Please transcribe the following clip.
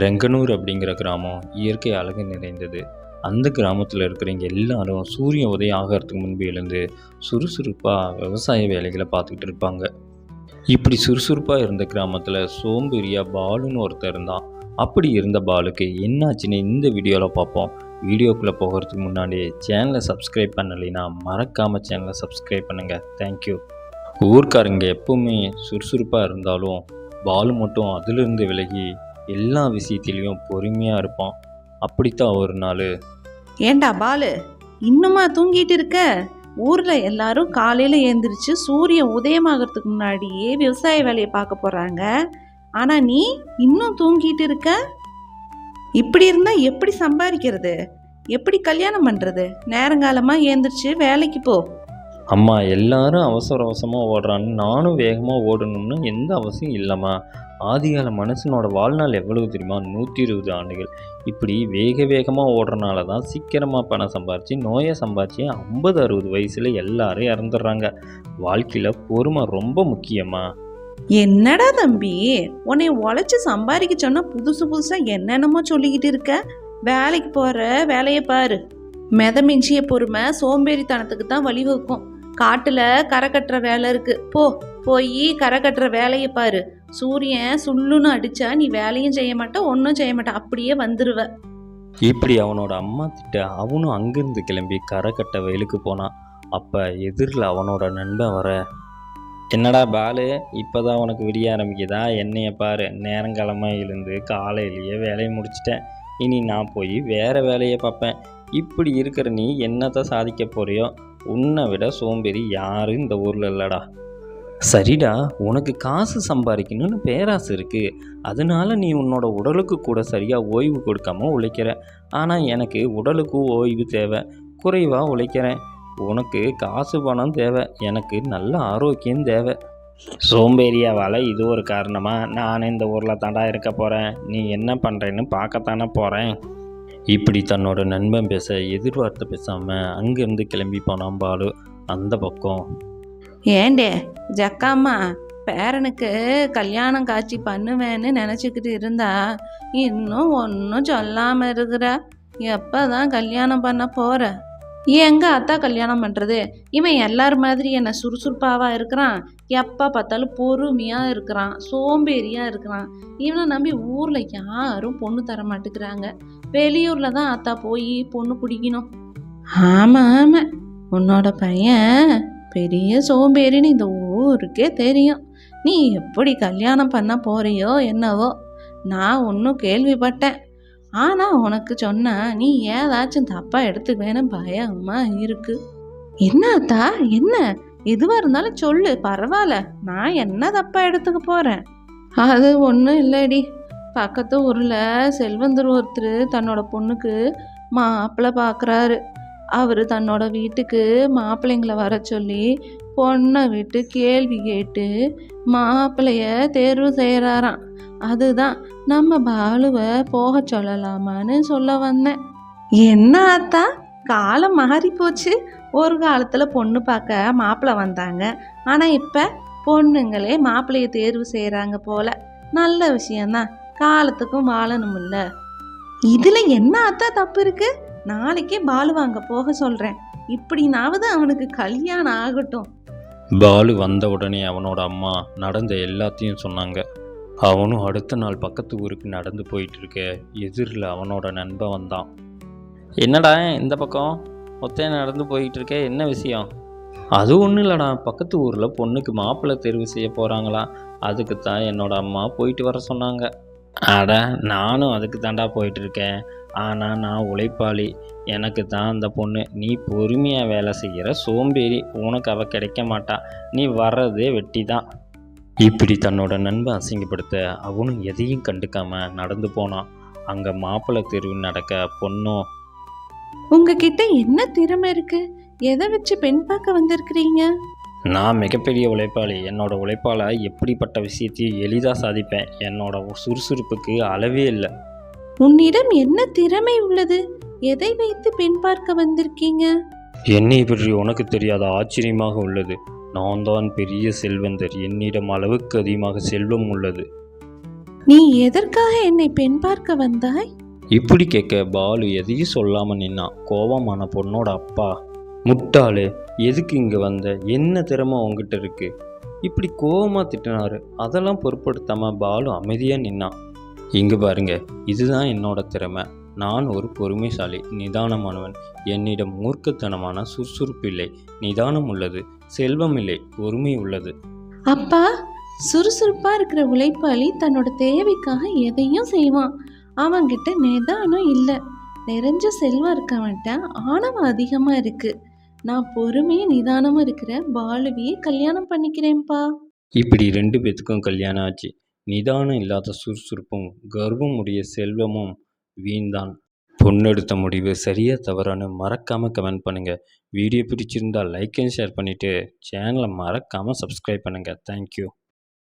ரெங்கனூர் அப்படிங்கிற கிராமம் இயற்கை அழகு நிறைந்தது. அந்த கிராமத்தில் இருக்கிறவங்க எல்லாரும் சூரிய உதயம் ஆகிறதுக்கு முன்பு எழுந்து சுறுசுறுப்பாக விவசாய வேலைகளை பார்த்துக்கிட்டு இருப்பாங்க. இப்படி சுறுசுறுப்பாக இருந்த கிராமத்தில் சோம்பேறியா பாலுன்னு ஒருத்தர் இருந்தான். அப்படி இருந்த பாலுக்கு என்னாச்சுன்னு இந்த வீடியோவில் பார்ப்போம். வீடியோக்குள்ளே போகிறதுக்கு முன்னாடி சேனலை சப்ஸ்கிரைப் பண்ணலைன்னா மறக்காமல் சேனலை சப்ஸ்கிரைப் பண்ணுங்கள். தேங்க்யூ. ஊர்க்காரங்க எப்பவுமே சுறுசுறுப்பாக இருந்தாலும் பாலு மட்டும் அதிலிருந்து விலகி எல்லா விஷயத்திலையும் பொறுமையாக இருப்பான். அப்படித்தான் ஒரு நாள், ஏண்டா பாலு, இன்னுமா தூங்கிட்டு இருக்க? ஊர்ல எல்லாரும் காலையில எழுந்திரிச்சு சூரியன் உதயமாகறதுக்கு முன்னாடியே விவசாய வேலையை பார்க்க போறாங்க. ஆனா நீ இன்னும் தூங்கிட்டு இருக்க. இப்படி இருந்தா எப்படி சம்பாதிக்கிறது? எப்படி கல்யாணம் பண்றது? நேரங்காலமா எழுந்திரிச்சு வேலைக்கு போ. அம்மா எல்லாரும் அவசர அவசரமாக ஓடுறான்னு நானும் வேகமாக ஓடணும்னு எந்த அவசியம் இல்லைம்மா. ஆதிகால மனுஷனோட வாழ்நாள் எவ்வளவு தெரியுமா? 120 ஆண்டுகள். இப்படி வேகமாக ஓடுறனால தான் சீக்கிரமாக பணம் சம்பாரித்து நோயை சம்பாரித்து 50-60 வயசில் எல்லாரும் இறந்துடுறாங்க. வாழ்க்கையில் பொறுமை ரொம்ப முக்கியமா. என்னடா தம்பி, உன்னை உழைச்சி சம்பாதிக்க சொன்னா புதுசா என்னென்னமோ சொல்லிக்கிட்டு இருக்க. வேலைக்கு போற வேலையை பாரு. மிதமிஞ்சிய பொறுமை சோம்பேறித்தனத்துக்கு தான் வழிவகுக்கும். காட்டுல கரை கட்டுற வேலை இருக்கு, போய் கரை கட்டுற வேலையை பாரு. சூரியன் சுள்ளுன்னு அடிச்சா நீ வேலையும் செய்ய மாட்ட, ஒன்றும் செய்ய மாட்ட, அப்படியே வந்துருவ. இப்படி அவனோட அம்மா திட்ட அவனும் அங்கிருந்து கிளம்பி கரை கட்ட வயலுக்கு போனான். அப்போ எதிரில் அவனோட நண்பன் வர, என்னடா பாலு, இப்போதான் உனக்கு விடிய ஆரம்பிக்குதா? என்னைய பாரு, நேரங்காலமாக எழுந்து காலையிலேயே வேலையை முடிச்சிட்டேன். இனி நான் போய் வேறு வேலையை பார்ப்பேன். இப்படி இருக்கிற நீ என்னத்தை சாதிக்க போறியோ? உன்னை விட சோம்பேறி யாரும் இந்த ஊரில் இல்லைடா. சரிடா, உனக்கு காசு சம்பாதிக்கணும்னு பேராசை இருக்குது, அதனால நீ உன்னோட உடலுக்கு கூட சரியாக ஓய்வு கொடுக்காம உழைக்கிற. ஆனால் எனக்கு உடலுக்கு ஓய்வு தேவை, குறைவாக உழைக்கிறேன். உனக்கு காசு பணம் தேவை, எனக்கு நல்ல ஆரோக்கியம் தேவை. சோம்பேறியாவால் இது ஒரு காரணமாக நான் இந்த ஊரில் தாண்டா இருக்க போகிறேன். நீ என்ன பண்ணுறேன்னு பார்க்கத்தானே போகிறேன். இப்படி தன்னோட நண்பன் பேச எதிர்பார்த்து பேசாமல் அங்கேருந்து கிளம்பி போனான் பாலு. அந்த பக்கம், ஏண்டே ஜக்காம்மா, பேரனுக்கு கல்யாணம் காட்சி பண்ணுவேன்னு நினச்சிக்கிட்டு இருந்தா இன்னும் ஒன்றும் சொல்லாமல் இருக்கிற. எப்போதான் கல்யாணம் பண்ண போகிற? எங்க அத்தா கல்யாணம் பண்ணுறது? இவன் எல்லார் மாதிரி என்ன சுறுசுறுப்பாவா இருக்கிறான்? எப்போ பார்த்தாலும் பொறுமையாக இருக்கிறான், சோம்பேறியாக இருக்கிறான். இவனை நம்பி ஊரில் யாரும் பொண்ணு தர மாட்டேங்கிறாங்க. வெளியூரில் தான் அத்தா போய் பொண்ணு பிடிக்கணும். ஆமாம், உன்னோட பையன் பெரிய சோம்பேறின்னு இந்த ஊருக்கே தெரியும். நீ எப்படி கல்யாணம் பண்ண போறியோ என்னவோ, நான் ஒன்றும் கேள்விப்பட்டேன். ஆனால் உனக்கு சொன்னா நீ ஏதாச்சும் தப்பாக எடுத்துக்குவேன்னு பயமா இருக்கு. என்ன அத்தா, என்ன? எதுவாக இருந்தாலும் சொல்லு, பரவாயில்ல. நான் என்ன தப்பாக எடுத்துக்க போகிறேன்? அது ஒன்றும் இல்லடி. பக்கத்து ஊரில் செல்வந்தர் ஒருத்தர் தன்னோட பொண்ணுக்கு மாப்பிள்ளை பார்க்குறாரு. அவர் தன்னோட வீட்டுக்கு மாப்பிள்ளைங்களை வர சொல்லி பொண்ணை விட்டு கேள்வி கேட்டு மாப்பிள்ளைய தேர்வு செய்கிறாராம். அதுதான் நம்ம பாலுவை போக சொல்லலாமான்னு சொல்ல வந்தேன். என்ன அத்தா, காலம் மாறி போச்சு. ஒரு காலத்தில் பொண்ணு பார்க்க மாப்பிள்ளை வந்தாங்க, ஆனால் இப்போ பொண்ணுங்களே மாப்பிள்ளைய தேர்வு செய்கிறாங்க போல. நல்ல விஷயந்தான், காலத்துக்கும் வாழணும்ல. இதில் என்ன அத்தா தப்பு இருக்கு? நாளைக்கே பாலு வாங்க போக சொல்கிறேன். இப்படினாவது அவனுக்கு கல்யாணம் ஆகட்டும். பாலு வந்த உடனே அவனோட அம்மா நடந்த எல்லாத்தையும் சொன்னாங்க. அவனும் அடுத்த நாள் பக்கத்து ஊருக்கு நடந்து போயிட்டு இருக்க எதிரில் அவனோட நண்பன் வந்தான். என்னடா இந்த பக்கம் ஒத்தைய நடந்து போயிட்டு இருக்க, என்ன விஷயம்? அது ஒன்றும் இல்லைடா, பக்கத்து ஊரில் பொண்ணுக்கு மாப்பிள்ளை தேர்வு செய்ய போகிறாங்களா, அதுக்கு தான் என்னோட அம்மா போயிட்டு வர சொன்னாங்க. அட, நானும் அதுக்கு தாண்டா போயிட்டுருக்கேன். ஆனால் நான் உழைப்பாளி, எனக்கு தான் அந்த பொண்ணு. நீ பொறுமையாக வேலை செய்கிற சோம்பேறி, உனக்கு அவள் கிடைக்க மாட்டா. நீ வர்றதே வெட்டி தான். இப்படி தன்னோட நண்பன் அசிங்கப்படுத்த அவனும் எதையும் கண்டுக்காம நடந்து போனான். அங்கே மாப்பிள்ளை தேர்வு நடக்க பொண்ணும், உங்ககிட்ட என்ன திறமை இருக்கு? எதை வச்சு பெண் பார்க்க வந்திருக்கிறீங்க? நான் மிகப்பெரிய உழைப்பாளி. என்னோட உழைப்பால் எப்படிப்பட்ட விஷயத்தையும் எளிதாக சாதிப்பேன். என்னோட சுறுசுறுப்புக்கு அளவே இல்லை. உன்னிடம் என்ன திறமை உள்ளது? எதை வைத்து பெண் பார்க்க வந்திருக்கீங்க? என்னை பற்றி உனக்கு தெரியாத ஆச்சரியமாக உள்ளது. நான் தான் பெரிய செல்வந்தர். என்னிடம் அளவுக்கு அதிகமாக செல்வம் உள்ளது. நீ எதற்காக என்னை பெண் பார்க்க வந்தாய்? இப்படி கேட்க பாலு எதையும் சொல்லாமல் நின்னான். கோபமான பொண்ணோட அப்பா, முட்டாளு, எதுக்கு இங்கே வந்த, என்ன திறமை உங்ககிட்ட இருக்கு, இப்படி கோபமாக திட்டினாரு. அதெல்லாம் பொருட்படுத்தாமல் பாலு அமைதியாக நின்னான். இங்கே பாருங்க, இதுதான் என்னோட திறமை. நான் ஒரு பொறுமைசாலி, நிதானமானவன். என்னிடம் மூர்க்கத்தனமான சுறுசுறுப்பு இல்லை, நிதானம் உள்ளது. செல்வம் இல்லை, பொறுமை உள்ளது. அப்பா, சுறுசுறுப்பா இருக்கிற உழைப்பாளி தன்னோட தேவைக்காக எதையும் செய்வான். அவன்கிட்ட நிதானம் இல்லை. நிறைஞ்ச செல்வம் இருக்கவன்ட்ட ஆணவம் அதிகமா இருக்கு. நான் பொறுமையும் நிதானமும் இருக்கிற பாலுவையே கல்யாணம் பண்ணிக்கிறேன்ப்பா. இப்படி 2 பேத்துக்கும் கல்யாணம் ஆச்சு. நிதானம் இல்லாத சுறுசுறுப்பும் கர்வம் உடைய செல்வமும் வீண்தான். பொண்ணெடுத்த முடிவு சரியா தவறான்னு மறக்காமல் கமெண்ட் பண்ணுங்கள். வீடியோ பிடிச்சிருந்தால் லைக் அண்ட் ஷேர் பண்ணிவிட்டு சேனலை மறக்காமல் சப்ஸ்கிரைப் பண்ணுங்கள். தேங்க்யூ.